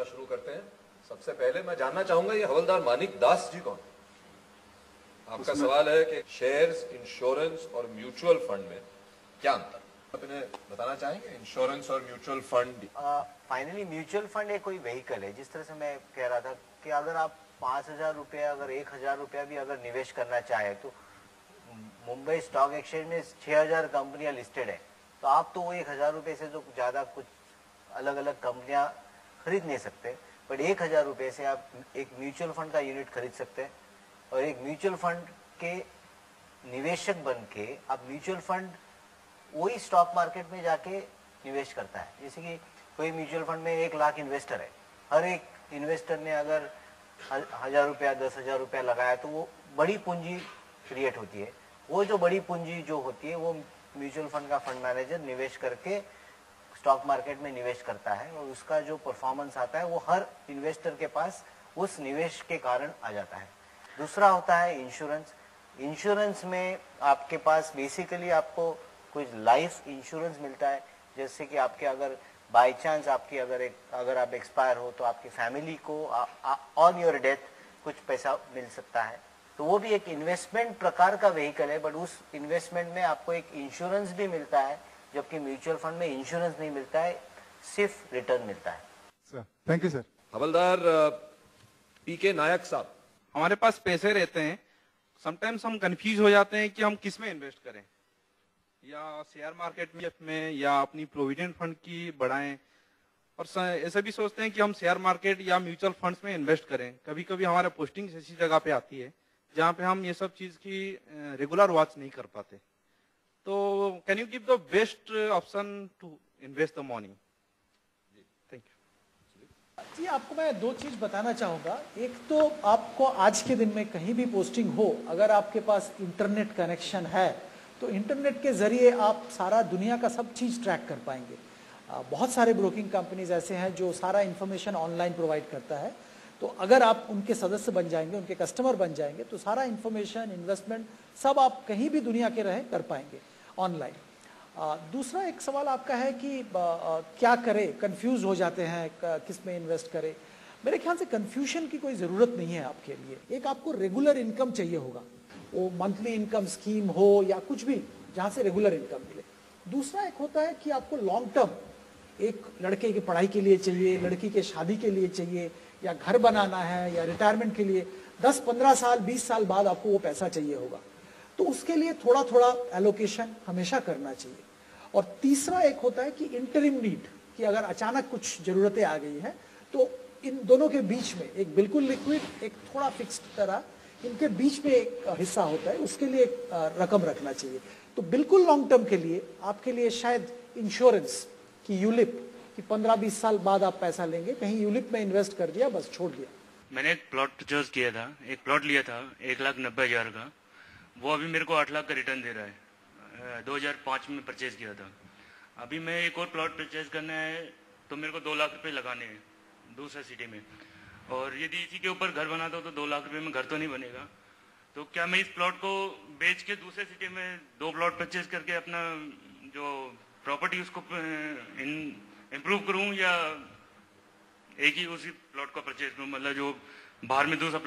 शुरू करते हैं। सबसे पहले मैं जानना चाहूंगा ये हवलदार मानिक दास जी कौन? आपका सवाल है कि शेयर्स, इंश्योरेंस और म्यूचुअल फंड में क्या अंतर? आप इन्हें बताना चाहेंगे इंश्योरेंस और mutual fund? Finally mutual fund एक कोई व्हीकल है, जिस तरह से मैं कह रहा था कि अगर आप 5,000 रुपया, अगर 1,000 रुपया भी अगर निवेश करना चाहे तो मुंबई स्टॉक एक्सचेंज में 6,000 कंपनियां लिस्टेड है, तो आप तो वो 1,000 रुपये से तो ज़्यादा कुछ अलग अलग कंपनियां खरीद नहीं सकते, बट 1,000 रुपये से आप एक म्यूचुअल फंड का यूनिट खरीद सकते हैं। और एक म्यूचुअल फंड के निवेशक बन के आप म्यूचुअल फंड वही स्टॉक मार्केट में जाके निवेश करता है। जैसे कि कोई म्यूचुअल फंड में 1 लाख इन्वेस्टर है, हर एक इन्वेस्टर ने अगर 1,000 रुपया, 10,000 रुपया लगाया तो वो बड़ी पूंजी क्रिएट होती है। वो जो बड़ी पूंजी जो होती है वो म्यूचुअल फंड का फंड मैनेजर निवेश करके स्टॉक मार्केट में निवेश करता है, और उसका जो परफॉर्मेंस आता है वो हर इन्वेस्टर के पास उस निवेश के कारण आ जाता है। दूसरा होता है इंश्योरेंस। इंश्योरेंस में आपके पास बेसिकली आपको कुछ लाइफ इंश्योरेंस मिलता है, जैसे कि आपके अगर बाय चांस आपकी अगर आप एक्सपायर हो तो आपकी फैमिली को ऑन योर डेथ कुछ पैसा मिल सकता है। तो वो भी एक इन्वेस्टमेंट प्रकार का व्हीकल है, बट उस इन्वेस्टमेंट में आपको एक इंश्योरेंस भी मिलता है, जबकि म्यूचुअल फंड में इंश्योरेंस नहीं मिलता है, सिर्फ रिटर्न मिलता है। Sir thank you sir. हवलदार पीके नायक साहब, हमारे पास पैसे रहते हैं, समटाइम्स हम कंफ्यूज हो जाते हैं कि हम किस में इन्वेस्ट करें, या शेयर मार्केट में या अपनी प्रोविडेंट फंड की बढ़ाएं, और ऐसा भी सोचते हैं कि हम शेयर मार्केट या म्यूचुअल फंड्स में इन्वेस्ट करें। कभी कभी हमारा पोस्टिंग ऐसी जगह पे आती है जहाँ पे हम ये सब चीज की रेगुलर वॉच नहीं कर पाते। तो can you give the best option to invest the money? Thank you जी। आपको मैं 2 चीज बताना चाहूंगा। एक तो आपको आज के दिन में कहीं भी पोस्टिंग हो, अगर आपके पास इंटरनेट कनेक्शन है तो इंटरनेट के जरिए आप सारा दुनिया का सब चीज ट्रैक कर पाएंगे। बहुत सारे ब्रोकिंग कंपनीज ऐसे हैं जो सारा इंफॉर्मेशन ऑनलाइन प्रोवाइड करता है, तो अगर आप उनके सदस्य बन जाएंगे, उनके कस्टमर बन जाएंगे, तो सारा इंफॉर्मेशन, इन्वेस्टमेंट सब आप कहीं भी दुनिया के रहे कर पाएंगे ऑनलाइन। दूसरा एक सवाल आपका है कि क्या करें, कंफ्यूज हो जाते हैं किस में इन्वेस्ट करें। मेरे ख्याल से कंफ्यूजन की कोई ज़रूरत नहीं है आपके लिए। एक आपको रेगुलर इनकम चाहिए होगा, वो मंथली इनकम स्कीम हो या कुछ भी जहाँ से रेगुलर इनकम मिले। दूसरा एक होता है कि आपको लॉन्ग टर्म, एक लड़के की पढ़ाई के लिए चाहिए, लड़की के शादी के लिए चाहिए, या घर बनाना है, या रिटायरमेंट के लिए 10-15 साल 20 साल बाद आपको वो पैसा चाहिए होगा, तो उसके लिए थोड़ा थोड़ा एलोकेशन हमेशा करना चाहिए। और तीसरा एक होता है कि इंटरिम नीड, कि अगर अचानक कुछ जरूरतें आ गई हैं तो इन दोनों के बीच में एक बिल्कुल लिक्विड, एक थोड़ा फिक्स्ड तरह, इनके बीच में एक हिस्सा होता है, उसके लिए एक रकम रखना चाहिए। तो बिल्कुल लॉन्ग टर्म के लिए आपके लिए शायद इंश्योरेंस की यूलिप कि 15-20 साल बाद आप पैसा लेंगे, कहीं यूलिप में इन्वेस्ट कर दिया, बस छोड़ दिया। मैंने एक प्लॉट चूज किया था, एक प्लॉट लिया था 1,90,000 का, वो अभी मेरे को 8 लाख का रिटर्न दे रहा है। 2005 में परचेज किया था। अभी मैं एक और प्लॉट परचेज करना है तो मेरे को 2 लाख रुपए लगाने हैं दूसरे सिटी में, और यदि इसी के ऊपर घर बनाता हूँ तो 2 लाख रुपए में घर तो नहीं बनेगा। तो क्या मैं इस प्लॉट को बेच के दूसरे सिटी में 2 प्लॉट परचेज करके अपना जो प्रॉपर्टी उसको इम्प्रूव करूं, या एक ही उसी प्लॉट को परचेज करूं? मतलब जो बाहर में दूसरा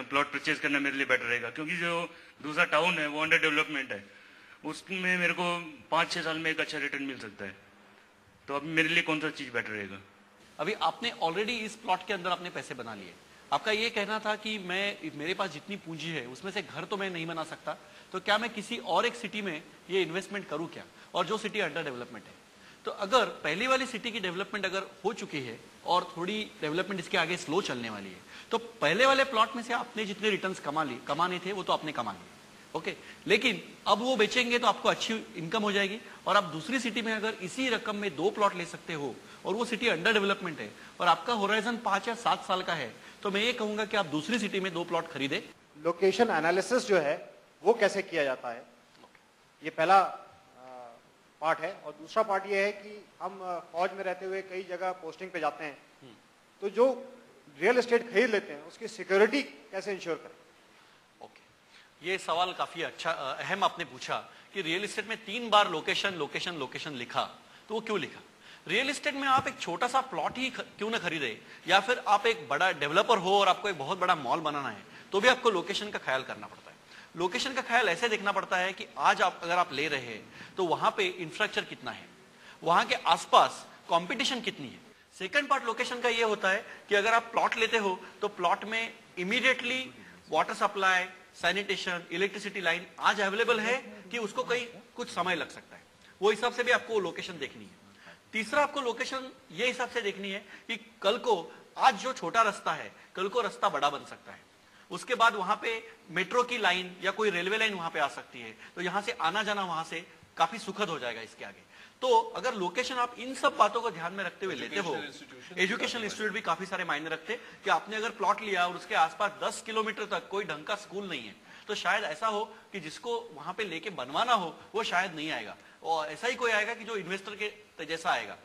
प्लॉट परचेज करना मेरे लिए बेटर रहेगा, क्योंकि जो दूसरा टाउन है वो अंडर डेवलपमेंट है, उसमें मेरे को 5-6 साल में एक अच्छा रिटर्न मिल सकता है। तो अब मेरे लिए कौन सा चीज बेटर रहेगा? अभी आपने ऑलरेडी इस प्लॉट के अंदर अपने पैसे बना लिए। आपका ये कहना था कि मेरे पास जितनी पूंजी है उसमें से घर तो मैं नहीं बना सकता, तो क्या मैं किसी और एक सिटी में ये इन्वेस्टमेंट करूं क्या, और जो सिटी अंडर डेवलपमेंट है। तो अगर पहली वाली सिटी की डेवलपमेंट अगर हो चुकी है और थोड़ी डेवलपमेंट इसके आगे स्लो चलने वाली है, तो पहले वाले प्लॉट में से आपने जितने रिटर्न्स कमाने थे वो तो आपने कमा लिए, ओके। लेकिन अब वो बेचेंगे तो आपको अच्छी इनकम हो जाएगी, और आप दूसरी सिटी में अगर इसी रकम में 2 प्लॉट ले सकते हो, और वो सिटी अंडर डेवलपमेंट है और आपका होराइजन 5 या 7 साल का है, तो मैं ये कहूंगा कि आप दूसरी सिटी में 2 प्लॉट खरीदे। लोकेशन एनालिसिस जो है वो कैसे किया जाता है, ये पहला पार्ट है। और दूसरा पार्ट ये है कि हम फौज में रहते हुए कई जगह पोस्टिंग पे जाते हैं, तो जो रियल एस्टेट खरीद लेते हैं उसकी सिक्योरिटी कैसे इंश्योर करें? ओके, ये सवाल काफी अच्छा अहम आपने पूछा कि रियल एस्टेट में 3 बार लोकेशन लोकेशन लोकेशन लिखा, तो वो क्यों लिखा? रियल एस्टेट में आप एक छोटा सा प्लॉट ही क्यों ना खरीदे, या फिर आप एक बड़ा डेवलपर हो और आपको एक बहुत बड़ा मॉल बनाना है, तो भी आपको लोकेशन का ख्याल करना पड़ता है। लोकेशन का ख्याल ऐसे देखना पड़ता है कि आज आप अगर आप ले रहे हैं तो वहां पे इंफ्रास्ट्रक्चर कितना है, वहां के आसपास कंपटीशन कितनी है। सेकंड पार्ट लोकेशन का ये होता है कि अगर आप प्लॉट लेते हो तो प्लॉट में immediately water supply, sanitation, electricity line आज अवेलेबल है कि उसको कहीं कुछ समय लग सकता है, वो हिसाब से भी आपको लोकेशन देखनी है। तीसरा आपको लोकेशन ये हिसाब से देखनी है कि कल को आज जो छोटा रास्ता है कल को रास्ता बड़ा बन सकता है, उसके बाद वहां पे मेट्रो की लाइन या कोई रेलवे लाइन वहां पे आ सकती है, तो यहां से आना जाना वहां से काफी सुखद हो जाएगा इसके आगे। तो अगर लोकेशन आप इन सब बातों को ध्यान में रखते हुए लेते हो, एजुकेशनल इंस्टीट्यूट भी काफी सारे मायने रखते कि आपने अगर प्लॉट लिया और उसके आसपास 10 किलोमीटर तक कोई ढंग का स्कूल नहीं है, तो शायद ऐसा हो कि जिसको वहां पे लेके बनवाना हो वो शायद नहीं आएगा, और ऐसा ही कोई आएगा कि जो इन्वेस्टर के जैसा आएगा।